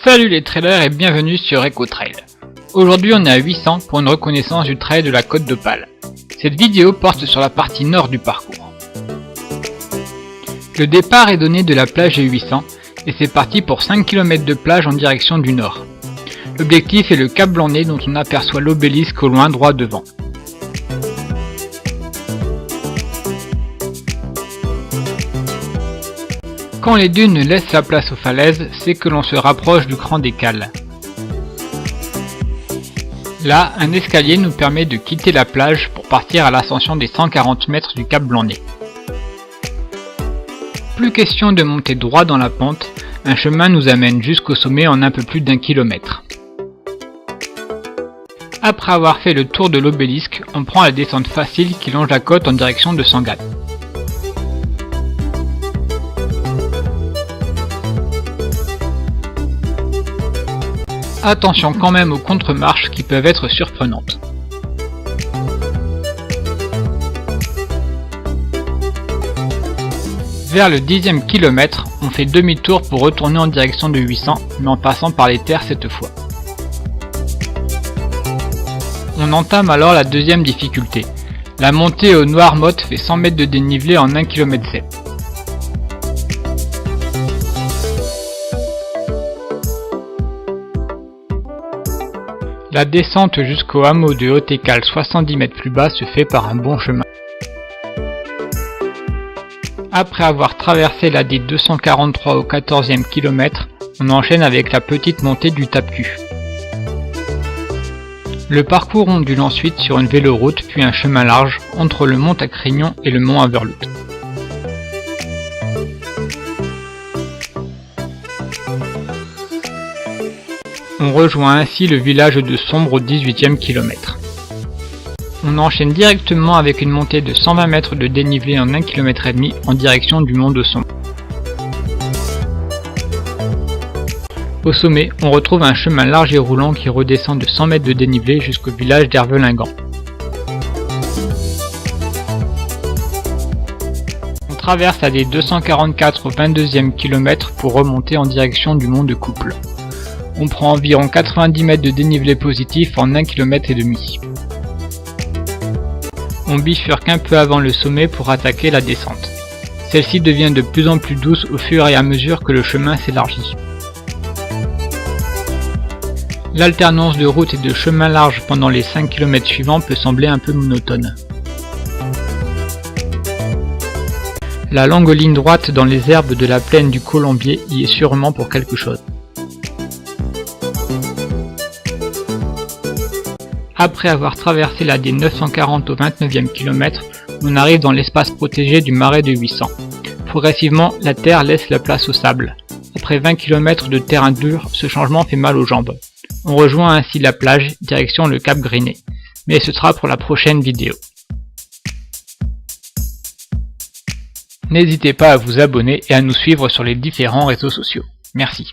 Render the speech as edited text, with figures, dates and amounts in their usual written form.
Salut les trailers et bienvenue sur EcoTrail. Aujourd'hui on est à 800 pour une reconnaissance du trail de la Côte d'Opale. Cette vidéo porte sur la partie nord du parcours. Le départ est donné de la plage G800 et c'est parti pour 5 km de plage en direction du nord. L'objectif est le Cap Blanc-Nez dont on aperçoit l'obélisque au loin droit devant. Quand les dunes laissent la place aux falaises, c'est que l'on se rapproche du cran des Cales. Là, un escalier nous permet de quitter la plage pour partir à l'ascension des 140 mètres du Cap Blanc-Nez. Plus question de monter droit dans la pente, un chemin nous amène jusqu'au sommet en un peu plus d'1 kilomètre. Après avoir fait le tour de l'obélisque, on prend la descente facile qui longe la côte en direction de Sangane. Attention quand même aux contre-marches qui peuvent être surprenantes. Vers le 10e kilomètre, on fait demi-tour pour retourner en direction de 800, mais en passant par les terres cette fois. On entame alors la deuxième difficulté. La montée au Noirmotte fait 100 mètres de dénivelé en 1 km 7. La descente jusqu'au hameau de Haut-Écale 70 mètres plus bas se fait par un bon chemin. Après avoir traversé la D243 au 14e kilomètre, on enchaîne avec la petite montée du Tape-Cul. Le parcours ondule ensuite sur une véloroute puis un chemin large entre le mont Acrignon et le mont Averlout. On rejoint ainsi le village de Sombre au 18e kilomètre. On enchaîne directement avec une montée de 120 mètres de dénivelé en 1 km et demi en direction du mont de Sombre. Au sommet, on retrouve un chemin large et roulant qui redescend de 100 mètres de dénivelé jusqu'au village d'Hervelingan. On traverse la D244 au 22e kilomètre pour remonter en direction du mont de Couple. On prend environ 90 mètres de dénivelé positif en 1 km et demi. On bifurque un peu avant le sommet pour attaquer la descente. Celle-ci devient de plus en plus douce au fur et à mesure que le chemin s'élargit. L'alternance de route et de chemin large pendant les 5 km suivants peut sembler un peu monotone. La longue ligne droite dans les herbes de la plaine du Colombier y est sûrement pour quelque chose. Après avoir traversé la D940 au 29e kilomètre, on arrive dans l'espace protégé du marais de 800. Progressivement, la terre laisse la place au sable. Après 20 km de terrain dur, ce changement fait mal aux jambes. On rejoint ainsi la plage, direction le Cap Griné. Mais ce sera pour la prochaine vidéo. N'hésitez pas à vous abonner et à nous suivre sur les différents réseaux sociaux. Merci.